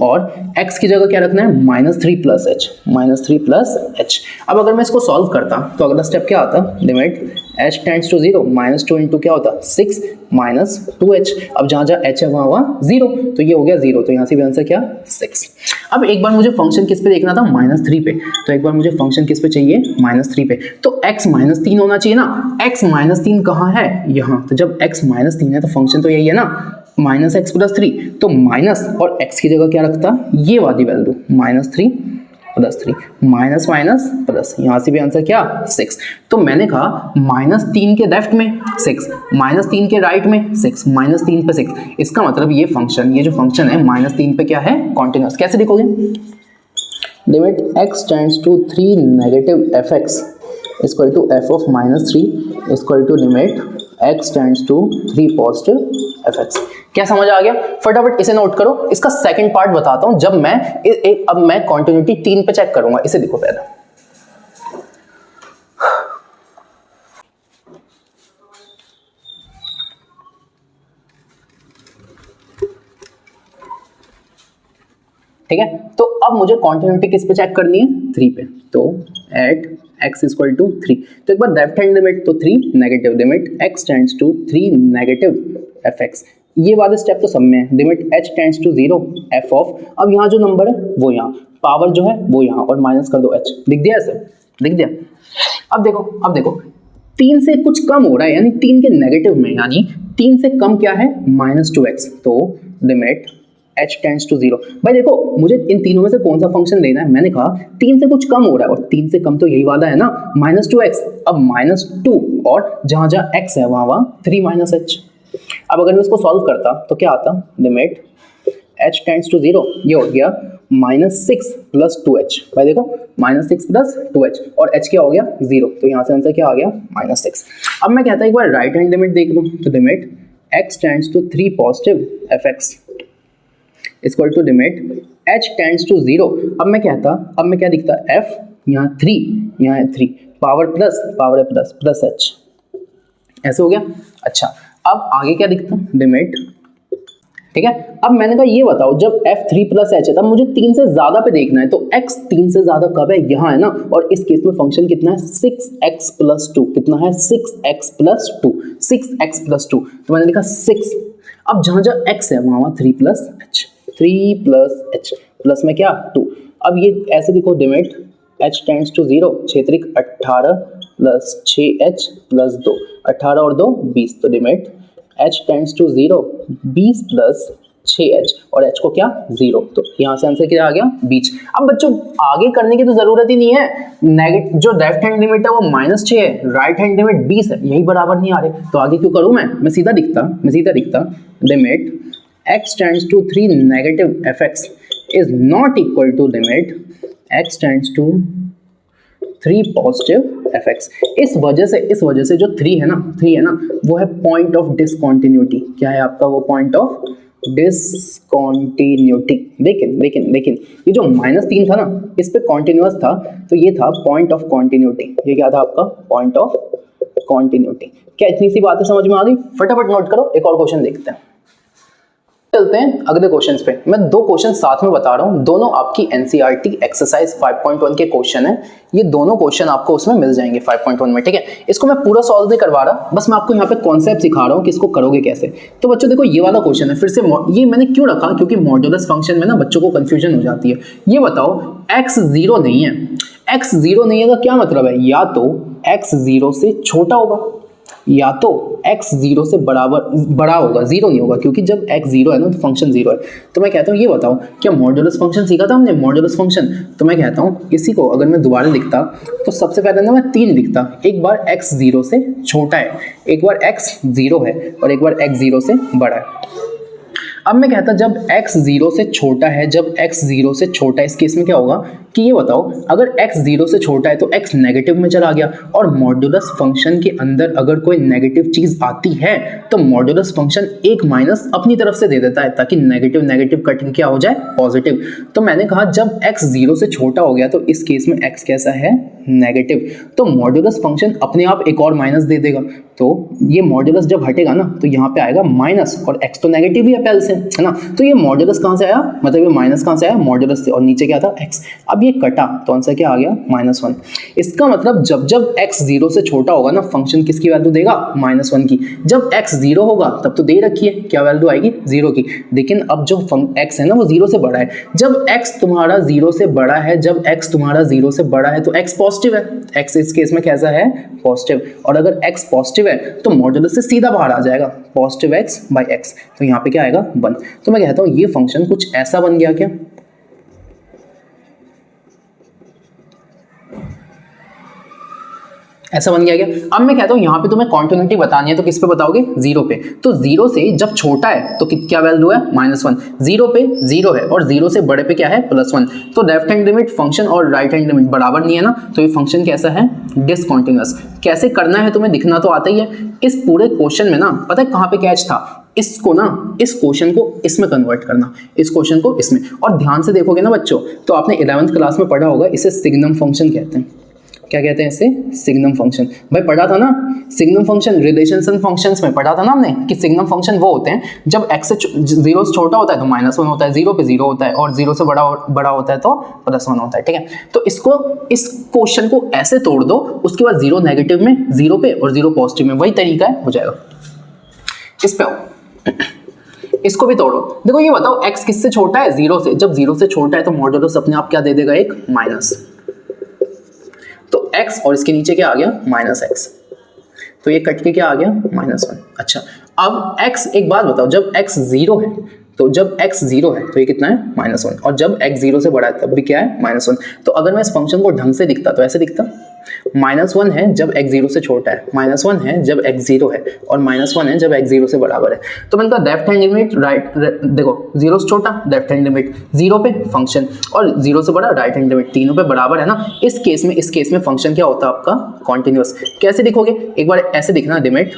और x की जगह क्या रखना है, -3 + h। अब अगर मैं इसको सॉल्व करता तो अगला स्टेप क्या आता, limit h tends to 0 -2 into क्या होता 6 -2h। अब जहां जहां h है वहां 0, तो ये हो गया 0, तो यहाँ से भी आंसर क्या 6। अब एक बार मुझे फंक्शन किस पे देखना था, -3 पे, तो एक बार मुझे फंक्शन किस पे चाहिए, -3 पे, तो x -3 होना चाहिए ना। x -3 कहाँ है, यहाँ, तो जब x -3 है तो फंक्शन तो यही है ना, -x+3, तो माइनस और x की जगह क्या रखता, ये वाली वैल्यू -3 + 3, माइनस माइनस प्लस, यहाँ से भी आंसर क्या 6। तो मैंने कहा -3 के लेफ्ट में 6, -3 के राइट में 6, -3 पे 6, इसका मतलब ये जो फंक्शन है -3 पे क्या है, कॉन्टिन्यूअस। कैसे लिखोगे, limit x tends to 3 negative fx equal to f of -3 equal to limit x tends to 3 positive fx। क्या समझ आ गया, फटाफट इसे नोट करो। इसका सेकंड पार्ट बताता हूं, जब मैं अब मैं कॉन्टिन्यूटी 3 पे चेक करूंगा, इसे देखो पहले। ठीक है, तो अब मुझे कॉन्टिन्यूटी किस पे चेक करनी है, 3 पे, तो एट x इक्वल टू 3, तो एक बार लेफ्ट हैंड लिमिट, तो 3 negative, limit x tends to 3 negative fx, ये वाले स्टेप तो सब में है, limit h tends to 0 f of, अब यहाँ जो नंबर है वो यहाँ, पावर जो है वो यहाँ, और माइनस कर दो h, लिख दिया ऐसे, लिख दिया। अब देखो 3 से कुछ कम हो रहा है, यानी 3 के नेगेटिव में, यानी 3 से कम क्या है, -2x, तो लिमिट h टेंड्स टू 0। भाई देखो मुझे इन तीनों में से कौन सा फंक्शन लेना है, मैंने कहा 3 से कुछ कम हो रहा है, और 3 से कम तो यही वाला है ना, -2x। अब -2 और जहां जहां x है वहां 3 -h। अब अगर मैं इसको सॉल्व करता तो क्या आता, लिमिट h टेंड्स टू 0, ये हो गया -6 + 2h। भाई देखो -6 + 2h, और h क्या हो गया 0, तो यहाँ से आंसर क्या आ गया -6। अब मैं कहता एक बार राइट हैंड लिमिट देख लूँ, तो limit x tends to 3 positive fx equal to limit h tends to 0। अब मैं क्या दिखता, f यहाँ 3, यहाँ है 3, पावर है प्लस h, ऐसे हो गया। अच्छा अब आगे क्या दिखता, लिमिट ठीक है। अब मैंने कहा ये बताओ जब f3 प्लस एच है तब मुझे 3 से ज्यादा पे देखना है, तो x 3 से ज्यादा कब है, यहाँ है ना, और इस केस में फंक्शन कितना है 6x प्लस 2, कितना है 6x प्लस 2, 6x प्लस 2, तो मैंने लिखा 6। अब जहां जहां x है वहां 3 plus H, 3 plus H plus में क्या 2। अब ये ऐसे लिखो लिमिट h टेंड्स टू 0, 6 त्रिक 18 प्लस 6h प्लस 2, 18 और 2 20, तो limit h tends to 0, 20 plus 6h और h को क्या 0, तो यहाँ से आंसर क्या आ गया बीच। अब बच्चों आगे करने की तो जरूरत ही नहीं है, नेगेटिव जो लेफ्ट हैंड लिमिट है वो -6 है, राइट हैंड लिमिट 20 है, यही बराबर नहीं आ रहे, तो आगे क्यों करूँ मैं सीधा दिखता limit x tends to 3 negative fx is not equal to limit x tends to 3 positive fx। इस वजह से जो 3 है ना वो है पॉइंट ऑफ डिसकंटिन्यूटी। क्या है आपका वो पॉइंट ऑफ डिसकंटिन्यूटी। लेकिन ये जो -3 था ना इस पे कॉन्टिन्यूअस था, तो ये था पॉइंट ऑफ कॉन्टिन्यूटी। ये क्या था आपका पॉइंट ऑफ कॉन्टिन्यूटी। क्या इतनी सी बातें समझ में आ गई? फटाफट नोट करो, एक और क्वेश्चन देखते हैं। चलते हैं अगले क्वेश्चंस पे। मैं दो क्वेश्चन साथ में बता रहा हूँ, दोनों आपकी एनसीईआरटी एक्सरसाइज 5.1 के क्वेश्चन है। ये दोनों क्वेश्चन आपको उसमें मिल जाएंगे 5.1 में, ठीक है। इसको मैं पूरा सॉल्व नहीं करवा रहा, बस मैं आपको यहाँ पे कॉन्सेप्ट सिखा रहा हूँ कि इसको करोगे कैसे। तो बच्चों देखो ये वाला क्वेश्चन है, फिर से ये मैंने क्यों रखा, क्योंकि मॉड्यूलस फंक्शन में ना बच्चों को कंफ्यूजन हो जाती है। ये बताओ x 0 नहीं है, x 0 नहीं है का क्या मतलब है, या तो x 0 से छोटा होगा या तो x 0 से बड़ा होगा, 0 नहीं होगा, क्योंकि जब x 0 है ना तो फंक्शन 0 है। तो मैं कहता हूँ ये बताओ क्या मॉड्यूलस फंक्शन सीखा था हमने, मॉड्यूलस फंक्शन। तो मैं कहता हूँ इसी को अगर मैं दोबारा लिखता तो सबसे पहले ना मैं 3 लिखता, एक बार x 0 से छोटा है, एक बार x 0 है और एक बार x 0 से बड़ा है। अब मैं कहता जब x 0 से छोटा है, जब x 0 से छोटा है, इस केस में क्या होगा कि ये बताओ अगर x 0 से छोटा है तो x नेगेटिव में चला गया, और मॉड्यूलस फंक्शन के अंदर अगर कोई नेगेटिव चीज आती है तो मॉड्यूलस फंक्शन एक माइनस अपनी तरफ से दे देता है ताकि नेगेटिव नेगेटिव कट के क्या हो जाए पॉजिटिव। तो मैंने कहा जब x 0 से छोटा हो गया तो इस केस में x कैसा है नेगेटिव, तो मॉड्यूलस फंक्शन अपने आप एक और माइनस दे देगा। तो ये मॉड्यूलस जब हटेगा ना तो यहाँ पे आएगा माइनस, और x तो नेगेटिव ही है पहले से, है ना। तो ये मॉड्यूलस कहाँ से आया, मतलब ये माइनस कहाँ से आया मॉड्यूलस से, और नीचे क्या था x। अब ये कटा तो आंसर क्या आ गया -1। इसका मतलब जब जब x 0 से छोटा होगा ना फंक्शन किसकी वैल्यू देगा -1 की। जब x 0 होगा तब तो दे रखी है, क्या वैल्यू आएगी 0 की। लेकिन अब जो x है ना वो 0 से बड़ा है, जब x तुम्हारा 0 से बड़ा है, जब x तुम्हारा 0 से बड़ा है तो x पॉजिटिव है, x इस केस में कैसा है पॉजिटिव, और अगर x पॉजिटिव है तो मॉड्यूलस से सीधा बाहर आ जाएगा पॉजिटिव x बाई x, तो यहाँ पे क्या आएगा 1। तो मैं कहता हूँ ये फंक्शन कुछ ऐसा बन गया क्या, ऐसा बन गया क्या। अब मैं कहता हूँ यहाँ पे तुम्हें कॉन्टिन्यूटी बतानी है तो किस पे बताओगे 0 पे। तो 0 से जब छोटा है तो क्या वैल्यू है -1, 0 पे 0 है और 0 से बड़े पे क्या है +1। तो लेफ्ट हैंड लिमिट फंक्शन और राइट हैंड लिमिट बराबर नहीं है ना, तो ये फंक्शन कैसा है डिसकंटिन्यूअस। कैसे करना है तुम्हें दिखना तो आता ही है। इस पूरे क्वेश्चन में ना पता है कहाँ पे कैच था, इसको ना इस क्वेश्चन को इसमें कन्वर्ट करना, इस क्वेश्चन को इसमें। और ध्यान से देखोगे ना बच्चों तो आपने 11th क्लास में पढ़ा होगा, इसे सिग्नम फंक्शन कहते हैं। क्या कहते हैं इसे, सिग्नम फंक्शन। भाई पढ़ा था ना सिग्नम फंक्शन, रिलेशंस फंक्शंस में पढ़ा था ना हमने कि सिग्नम फंक्शन वो होते हैं जब x से 0 से छोटा होता है तो -1 होता है, 0 पे 0 होता है, और 0 से बड़ा होता है तो +1 होता है, ठीक है। तो इसको इस क्वेश्चन को ऐसे तोड़ दो, उसके बाद 0 नेगेटिव में 0 पे और 0 पॉजिटिव में, वही तरीका है, हो जाएगा। इस पे आओ, इसको भी तोड़ो। देखो ये बताओ x किससे छोटा है 0 से, जब 0 से छोटा है तो मॉड्यूलस अपने आप क्या दे देगा एक माइनस, तो x और इसके नीचे क्या आ गया -x, तो ये कट के क्या आ गया -1। अच्छा अब x, एक बात बताओ जब x 0 है तो जब x 0 है तो ये कितना है -1, और जब x 0 से बड़ा है तब भी क्या है -1। तो अगर मैं इस फंक्शन को ढंग से दिखता तो ऐसे दिखता, -1 है जब x 0 से छोटा है, -1 है जब x 0 है, और -1 है जब x 0 से बराबर है। तो मैंने कहा लेफ्ट हैंड लिमिट राइट, देखो 0 से छोटा लेफ्ट हैंड लिमिट, 0 पे फंक्शन, और 0 से बड़ा राइट हैंड लिमिट, तीनों पे बराबर है ना। इस केस में फंक्शन क्या होता है आपका कॉन्टिन्यूअस। कैसे लिखोगे, एक बार ऐसे दिखना, limit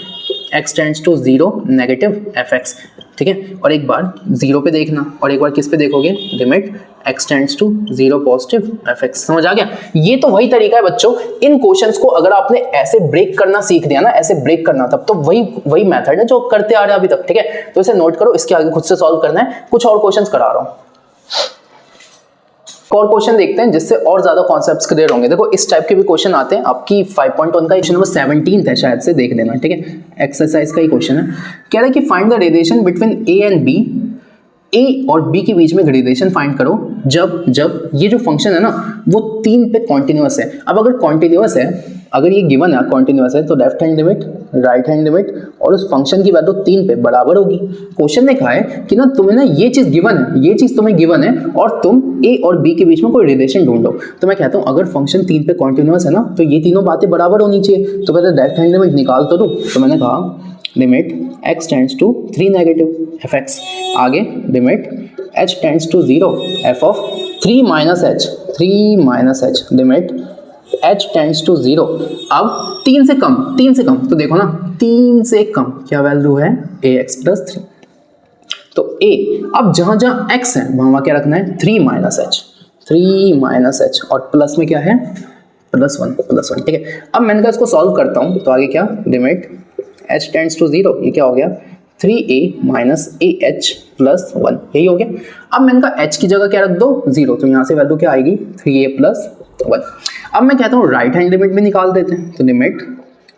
x tends to 0 negative fx, ठीक है। और एक बार 0 पे देखना और एक बार किस पे देखोगे, limit x tends to 0 positive fx। समझ आ गया? ये तो वही तरीका है बच्चों, इन क्वेश्चंस को अगर आपने ऐसे ब्रेक करना सीख दिया ना, ऐसे ब्रेक करना, तब तो वही मेथड है जो करते आ रहे हैं अभी तक, ठीक है। तो इसे नोट करो, इसके आगे खुद से सॉल्व करना है। कुछ और क्वेश्चंस करा रहा हूं, और क्वेश्चन देखते हैं जिससे और ज्यादा कॉन्सेप्ट्स क्लियर होंगे। देखो इस टाइप के भी क्वेश्चन आते हैं, आपकी 5.1 का क्वेश्चन नंबर 17 है शायद से, देख लेना, ठीक है। एक्सरसाइज का ही क्वेश्चन है, कह रहा है कि find the relation between A and B, A और बी के बीच में रिलेशन फाइंड करो जब ये जो फंक्शन है ना वो 3 पे कॉन्टिन्यूअस है। अब अगर कॉन्टिन्यूअस है, अगर ये गिवन है कॉन्टिन्यूअस है, तो left hand limit, right hand limit और उस फंक्शन की वैल्यू 3 पे बराबर होगी। क्वेश्चन ने कहा है कि ना तुम्हें ना ये चीज गिवन है, ये चीज तुम्हें गिवन है और तुम ए और बी के बीच में कोई रिलेशन ढूंढो। तो मैं कहता हूँ अगर फंक्शन 3 पे कॉन्टिन्यूअस है ना, तो ये तीनों बातें बराबर होनी चाहिए। तो पहले लेफ्ट हैंड लिमिट निकाल तो दूं, तो मैंने कहा limit x tends to 3 negative fx, आगे limit h tends to 0 f of 3 minus h, limit h tends to 0। अब 3 से कम, तो देखो ना 3 से कम क्या वैल्यू है, ax प्लस 3। तो a, अब जहां x है वहां क्या रखना है, 3 माइनस h और प्लस में क्या है, प्लस 1, ठीक है। अब मैंने कहा इसको सॉल्व करता हूं, तो आगे क्या, लिमिट h टेंड्स टू 0, ये क्या हो गया, 3a माइनस ah प्लस 1, यही हो गया। अब मैंने कहा h की जगह क्या रख दो, 0, तो यहाँ से वैल्यू क्या आएगी, 3a प्लस 1। अब मैं कहता हूँ राइट हैंड लिमिट भी निकाल देते हैं, तो limit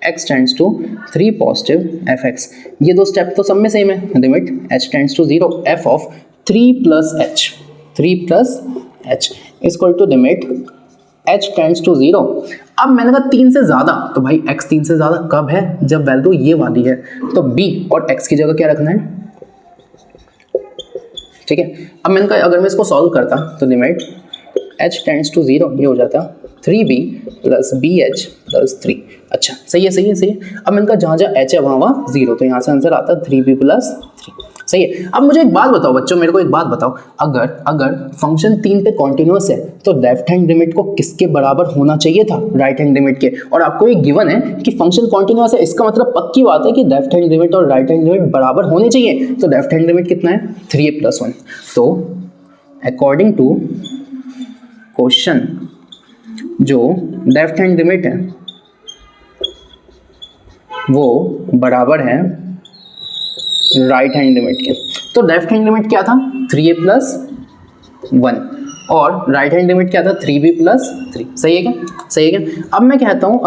x tends to 3 positive fx, ये दो स्टेप तो सब में सेम है, limit h tends to 0 f of 3 plus h equal to limit h tends to 0। अब मैंने कहा 3 से ज्यादा, तो भाई x 3 से ज्यादा कब है, जब वैल्यू ये वाली है। तो b और x की जगह क्या रखना है, ठीक है। अब मैंने कहा अगर मैं इसको सॉल्व करता तो लिमिट h टेंड्स टू 0, ये हो जाता 3b प्लस bh प्लस 3। अच्छा सही है। अब मैंने कहा जहाँ h है वहाँ 0, तो यहाँ से आंसर आता 3b प्लस 3, सही है। अब मुझे एक बात बताओ बच्चों, मेरे को एक बात बताओ, अगर फंक्शन 3 पे कॉन्टिन्यूअस है तो लेफ्ट हैंड लिमिट को किसके बराबर होना चाहिए था, राइट हैंड लिमिट के। और आपको ये गिवन है कि फंक्शन कॉन्टिन्यूअस है, इसका मतलब पक्की बात है कि लेफ्ट हैंड लिमिट और राइट हैंड लिमिट बराबर होने चाहिए। तो लेफ्ट हैंड लिमिट कितना है, 3a प्लस 1। तो अकॉर्डिंग टू क्वेश्चन जो लेफ्ट हैंड लिमिट है वो बराबर है राइट हैंड लिमिट के। तो लेफ्ट हैंड लिमिट क्या था, 3a प्लस 1 और राइट हैंड लिमिट क्या था, 3b प्लस 3। सही है क्या? अब मैं कहता हूँ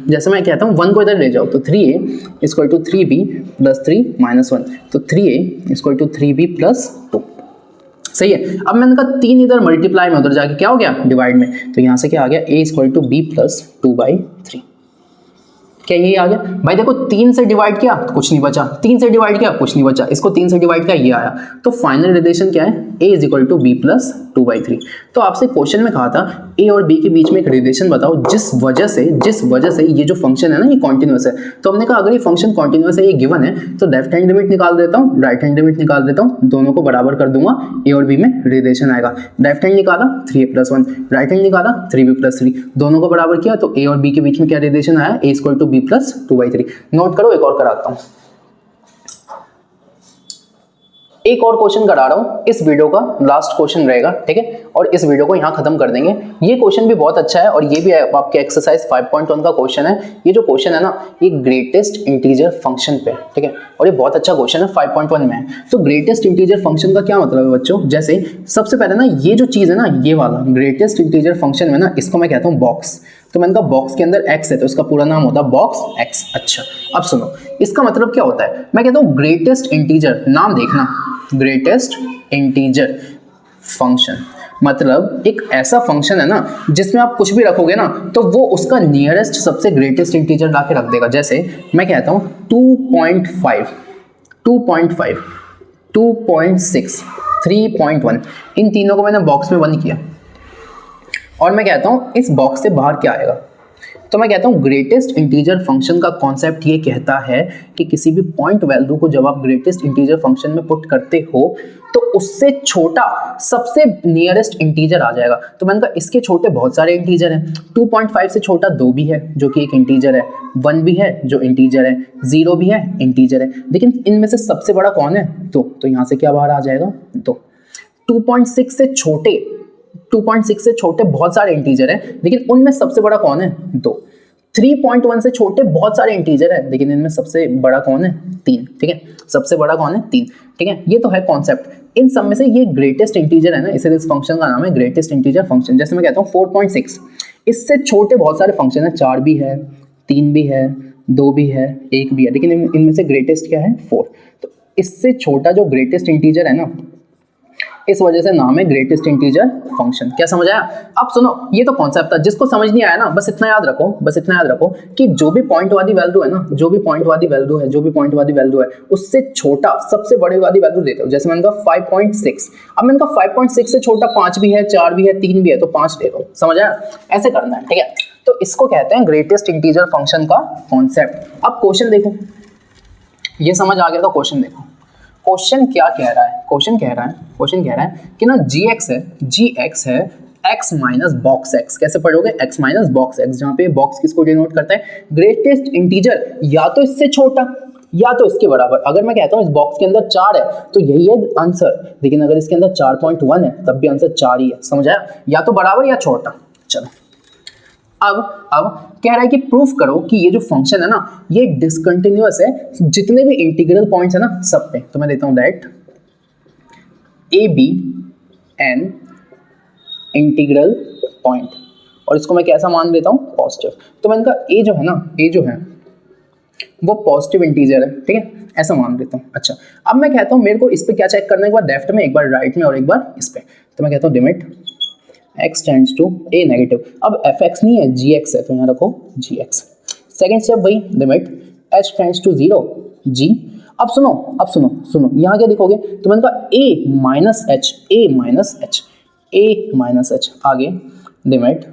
जैसे मैं कहता हूँ 1 को इधर ले जाओ, तो 3a equal to 3b plus 3 minus 1, तो 3a equal to 3b plus 2। सही है। अब मैंने कहा 3 इधर मल्टीप्लाई में, उधर जाके क्या हो गया, डिवाइड में, तो यहाँ से क्या आ गया, a equal to b plus 2/3। क्या यही आ गया भाई? देखो 3 से डिवाइड किया तो कुछ नहीं बचा, 3 से डिवाइड किया कुछ नहीं बचा, इसको 3 से डिवाइड किया ये आया। तो फाइनल रिलेशन क्या है, a is equal to b plus 2/3। तो आपसे क्वेश्चन में कहा था a और b के बीच में एक रिलेशन बताओ जिस वजह से ये जो फंक्शन है ना ये कॉन्टिन्यूअस है। तो हमने कहा अगर ये फंक्शन कॉन्टिन्यूअस है, ये गिवन है, तो लेफ्ट हैंड लिमिट निकाल देता हूँ, राइट हैंड लिमिट निकाल देता हूँ, दोनों को बराबर कर दूंगा, a और b में रिलेशन आएगा। लेफ्ट हैंड निकाला 3a प्लस 1, राइट हैंड निकाला 3b प्लस 3, दोनों को बराबर किया तो a और b के बीच में क्या रिलेशन आया, a equal to b plus 2/3। Note करो, एक और कराता हूं, एक और क्वेश्चन करा रहा हूं, इस वीडियो का लास्ट क्वेश्चन रहेगा, ठीक है। और इस वीडियो को यहां खत्म कर देंगे। ये क्वेश्चन भी बहुत अच्छा है और ये भी आपके एक्सरसाइज 5.1 का क्वेश्चन है। ये जो क्वेश्चन है ना ये ग्रेटेस्ट इंटीजर फंक्शन पे, ठीक है, और ये बहुत अच्छा क्वेश्चन है, 5.1 में है। तो ग्रेटेस्ट इंटीजर फंक्शन का क्या मतलब है बच्चों, जैसे सबसे पहले ना ये जो चीज है ना, ये वाला ग्रेटेस्ट इंटीजर फंक्शन में ना, इसको मैं कहता हूँ बॉक्स। तो मैंने कहा बॉक्स के अंदर x है तो इसका पूरा नाम होता है बॉक्स x। अच्छा अब सुनो, इसका मतलब क्या होता है, मैं कहता हूँ ग्रेटेस्ट इंटीजर, नाम देखना, ग्रेटेस्ट इंटीजर फंक्शन मतलब एक ऐसा फंक्शन है ना जिसमें आप कुछ भी रखोगे ना तो वो उसका नियरेस्ट सबसे ग्रेटेस्ट इंटीजर लाके रख देगा। जैसे मैं कहता हूँ 2.5, 2.6, 3.1, इन तीनों को मैंने बॉक्स में 1 किया और मैं कहता हूँ इस बॉक्स से बाहर क्या आएगा, तो मैं कहता हूँ ग्रेटेस्ट इंटीजर फंक्शन का कॉन्सेप्ट ये कहता है कि किसी भी पॉइंट वैल्यू को जब आप ग्रेटेस्ट इंटीजर फंक्शन में पुट करते हो तो उससे छोटा सबसे नियरेस्ट इंटीजर आ जाएगा। तो मैंने कहा इसके छोटे बहुत सारे इंटीजर हैं, 2.5 से छोटा 2 भी है जो कि एक इंटीजर है, 1 भी है जो इंटीजर है, 0 भी है इंटीजर है, लेकिन इनमें से सबसे बड़ा कौन है? 2। तो यहाँ से क्या बाहर आ जाएगा? 2। 2.6 से छोटे 2.6 से छोटे बहुत सारे इंटीजर हैं, लेकिन उनमें सबसे बड़ा कौन है? 2। 3.1 से छोटे बहुत सारे इंटीजर है, लेकिन इनमें सबसे बड़ा कौन है? 3। ठीक है, सबसे बड़ा कौन है? 3। ठीक है, ये तो है कॉन्सेप्ट। इन सब में से ये ग्रेटेस्ट इंटीजर है ना, इसे इस फंक्शन का नाम है ग्रेटेस्ट इंटीजर फंक्शन। जैसे मैं कहता हूँ 4.6, इससे छोटे बहुत सारे फंक्शन है, 4 भी है, 3 भी है, 2 भी है, 1 भी है, लेकिन इनमें से ग्रेटेस्ट क्या है? 4। तो इससे छोटा जो ग्रेटेस्ट इंटीजर है ना, इस वजह से नाम है ग्रेटेस्ट इंटीजर फंक्शन। क्या समझ आया? अब सुनो, ये तो कॉन्सेप्ट था, जिसको समझ नहीं आया ना बस इतना याद रखो कि जो भी पॉइंट वाली वैल्यू है ना, जो भी पॉइंट वाली वैल्यू है उससे छोटा सबसे बड़ी वाली वैल्यू देते हो। जैसे मैंने कहा 5.6, अब मैंने कहा 5.6 से छोटा 5 भी है, 4 भी है, 3 भी है, तो 5 ले लो। समझ आया? ऐसे करना है। ठीक है, तो इसको कहते हैं ग्रेटेस्ट इंटीजर फंक्शन का कॉन्सेप्ट। अब क्वेश्चन देखो, ये समझ आ गया तो क्वेश्चन देखो। क्वेश्चन क्या कह रहा है? क्वेश्चन कह रहा है कि ना gx है x माइनस बॉक्स x। कैसे पढ़ोगे? x माइनस बॉक्स x, जहाँ पे बॉक्स किसको डिनोट करता है? ग्रेटेस्ट इंटीजर, या तो इससे छोटा या तो इसके बराबर। अगर मैं कहता हूँ इस बॉक्स के अंदर 4 है तो यही है आंसर, लेकिन अगर इसके अंदर 4.1 है तब भी आंसर 4 ही है। समझ आया? या तो बराबर या छोटा। चलो अब कह रहा है कि प्रूफ करो कि ये जो फंक्शन है ना ये डिसकंटिन्यूअस है जितने भी इंटीग्रल पॉइंट्स है ना सब पे। तो मैं देता हूं that A B N integral point, और इसको मैं कैसा मान लेता हूं? पॉजिटिव। तो मैंने कहा ए जो है वो पॉजिटिव इंटीजर है। ठीक है, ऐसा मान लेता हूं। अच्छा, अब मैं कहता हूं मेरे को इस पे क्या चेक करना है? एक बार लेफ्ट में, एक बार राइट में, और एक बार इस पे। तो मैं कहता हूं limit x tends to a negative. अब fx नहीं है gx है, तो यहाँ रखो gx। सेकेंड स्टेप वही, limit h tends to 0 g। अब सुनो यहाँ क्या लिखोगे? तो मैंने कहा a माइनस h आगे लिमिट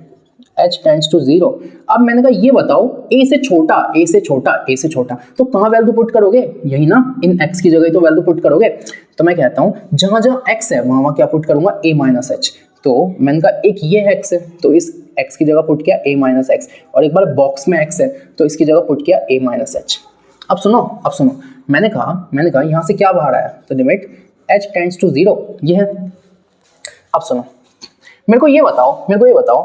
h टेंड्स टू 0। अब मैंने कहा ये बताओ a से छोटा तो कहाँ वैल्यू पुट करोगे? यही ना, इन x की जगह तो वैल्यू पुट करोगे। तो मैं कहता हूँ जहाँ x है वहाँ क्या पुट करूंगा? a minus h। तो मैंने कहा एक ये x है तो इस x की जगह पुट किया a माइनस x, और एक बार बॉक्स में x है तो इसकी जगह पुट किया a माइनस h। अब सुनो मैंने कहा यहाँ से क्या बाहर आया? तो लिमिट h टेंड्स टू 0 ये है। अब सुनो, मेरे को ये बताओ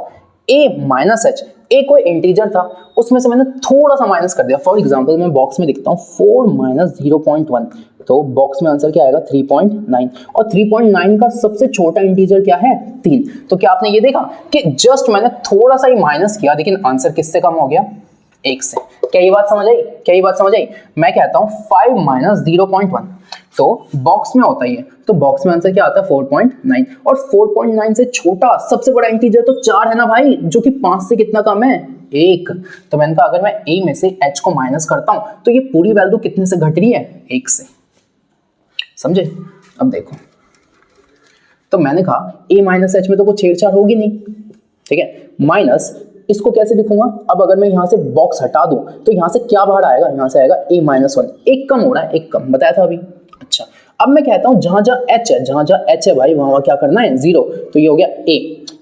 a माइनस h, a कोई इंटीजर था, उसमें से मैंने थोड़ा सा माइनस कर दिया। फॉर एग्जांपल मैं बॉक्स में लिखता हूँ 4 माइनस 0.1, तो बॉक्स में आंसर क्या आएगा? 3.9। और 3.9 का सबसे छोटा इंटीजर क्या है? 3। तो क्या आपने ये देखा कि जस्ट मैंने थोड़ा सा ही माइनस किया, लेकिन आंसर किससे कम हो गया? 1 से। क्या ये बात समझ आई? मैं कहता हूँ 5 माइनस 0.1 तो बॉक्स में होता ही है, तो बॉक्स में आंसर क्या आता है? 4.9। और 4.9 से छोटा सबसे बड़ा इंटीजर तो 4 है ना भाई, जो कि 5 से कितना कम है? 1। तो मैंने कहा अगर मैं a में से h को माइनस करता हूं तो ये पूरी वैल्यू कितने से घट रही है? 1 से। समझे? अब देखो, तो मैंने कहा a माइनस h में तो कोई छेड़छाड़ होगी नहीं। ठीक है, माइनस इसको कैसे लिखूंगा? अब अगर मैं यहाँ से बॉक्स हटा दूं तो यहाँ से क्या बाहर आएगा? यहाँ से आएगा a माइनस 1। एक कम हो रहा है, एक कम बताया था अभी। अच्छा, अब मैं कहता हूँ जहाँ जहाँ h है भाई वहाँ क्या करना है? 0। तो ये हो गया a,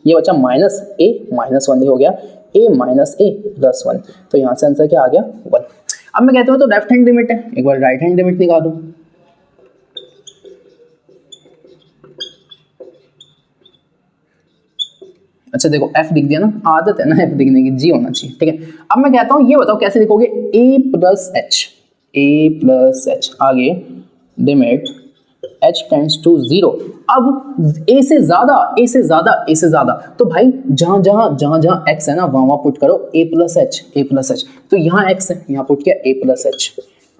ये बचा माइनस a माइनस 1, ये हो गया a माइनस a प्लस 1। तो यहाँ से आंसर क्या आ गया? 1। अब मैं कहता हूँ तो लेफ्ट हैंड लिमिट है, एक बार राइट हैंड लिमिट निकाल दूँ। अच्छा देखो f दिख दिया ना, आदत है ना f दिखने की, g होना चाहिए। ठीक है, अब मैं कहता हूँ ये बताओ कैसे लिखोगे? a प्लस h आगे लिमिट h टेंड्स टू 0। अब a से ज्यादा तो भाई जहां x है ना वहां पुट करो a प्लस h। तो यहाँ x है, यहाँ पुट किया a प्लस h।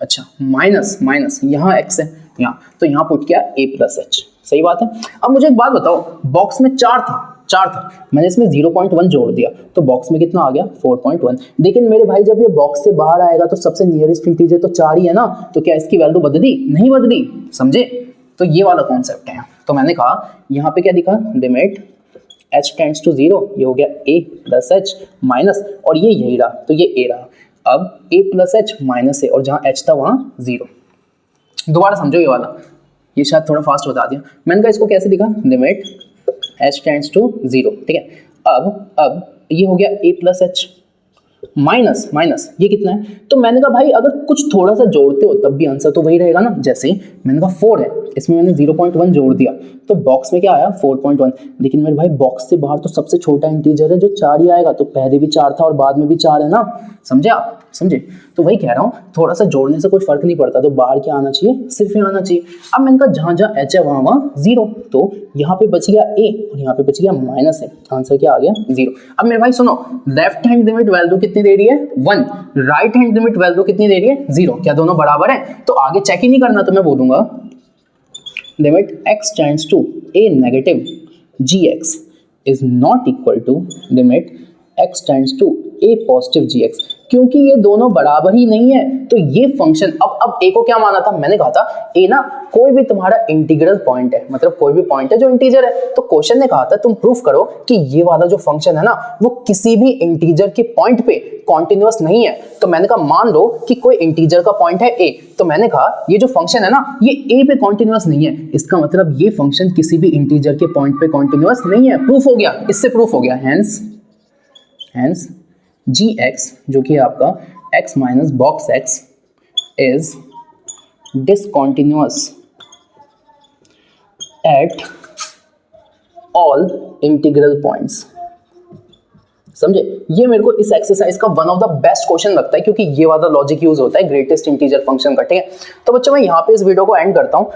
अच्छा, माइनस यहाँ x है यहाँ, तो यहाँ पुट किया a प्लस h। सही बात है। अब मुझे एक बात बताओ, बॉक्स में 4 था, मैंने इसमें 0.1 जोड़ दिया तो बॉक्स में कितना आ गया? 4.1। लेकिन मेरे भाई जब ये बॉक्स से बाहर आएगा तो सबसे नियरेस्ट इंटीजर तो 4 ही है ना, तो क्या इसकी वैल्यू बदली? नहीं बदली। समझे? तो ये वाला कॉन्सेप्ट है। तो मैंने कहा यहाँ पे क्या दिखा? लिमिट h टेंड्स टू 0, ये हो गया a प्लस h माइनस, और ये यही रहा तो ये a रहा। अब a plus h minus a, और जहाँ h था वहाँ 0। दोबारा समझो ये वाला, ये शायद थोड़ा फास्ट बता दिया मैंने। कहा इसको कैसे लिखा, लिमिट h टेंड्स टू 0, ठीक है। अब ये हो गया a plus h minus minus, ये कितना है, तो मैंने कहा भाई अगर कुछ थोड़ा सा जोड़ते हो तब भी आंसर तो वही रहेगा ना। जैसे मैंने कहा 4 है, इसमें मैंने 0.1 जोड़ दिया तो बॉक्स में क्या आया 4.1, लेकिन मेरे भाई बॉक्स से बाहर तो सबसे छोटा इंटीजर है जो 4 ही आएगा, तो पहले भी 4 था और बाद में भी 4 है ना, समझे आप, समझे। तो वही कह रहा हूँ, थोड़ा सा जोड़ने से कोई फर्क नहीं पड़ता, तो बाहर क्या आना चाहिए, सिर्फ यहाँ आना चाहिए। अब मैंने कहा जहाँ जहाँ h है वहाँ वहाँ 0, तो यहाँ पे बच गया a और यहाँ पे बच गया माइनस है, आंसर क्या आ गया 0। अब मेरे भाई सुनो, लेफ्ट हैंड लिमिट वैल्यू कितनी दे रही है 1, राइट हैंड लिमिट वैल्यू कितनी दे रही है 0, क्या दोनों बराबर है, तो आगे चेक ही नहीं करना, तो मैं बोलूंगा limit x tends to a negative gx is not equal to limit x tends to a positive gx, क्योंकि ये दोनों बराबर ही नहीं है। तो ये फंक्शन अब a को क्या माना था, मैंने कहा था a ना कोई भी तुम्हारा इंटीग्रल पॉइंट है, मतलब कोई भी पॉइंट है जो इंटीजर है, तो क्वेश्चन ने कहा था तुम प्रूफ करो कि ये वाला जो फंक्शन है ना वो किसी भी इंटीजर के पॉइंट पे कॉन्टिन्यूअस नहीं है। तो मैंने कहा मान लो कि कोई इंटीजर का पॉइंट है a, तो मैंने कहा ये जो फंक्शन है ना ये a पे कॉन्टिन्यूअस नहीं है, इसका मतलब ये फंक्शन किसी भी इंटीजर के पॉइंट पे कॉन्टिन्यूअस नहीं है। प्रूफ हो गया, इससे प्रूफ हो गया। हेंस gx जो कि आपका x minus box x is discontinuous at all integral points, समझे। ये मेरे को इस एक्सरसाइज का one of the best question लगता है, क्योंकि ये वाला लॉजिक यूज होता है ग्रेटेस्ट इंटीजर फंक्शन का, ठीक है। तो बच्चों मैं यहाँ पे इस वीडियो को एंड करता हूँ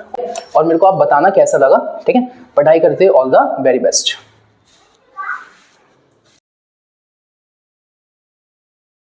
और मेरे को आप बताना कैसा लगा, ठीक है। पढ़ाई करते ऑल द वेरी बेस्ट।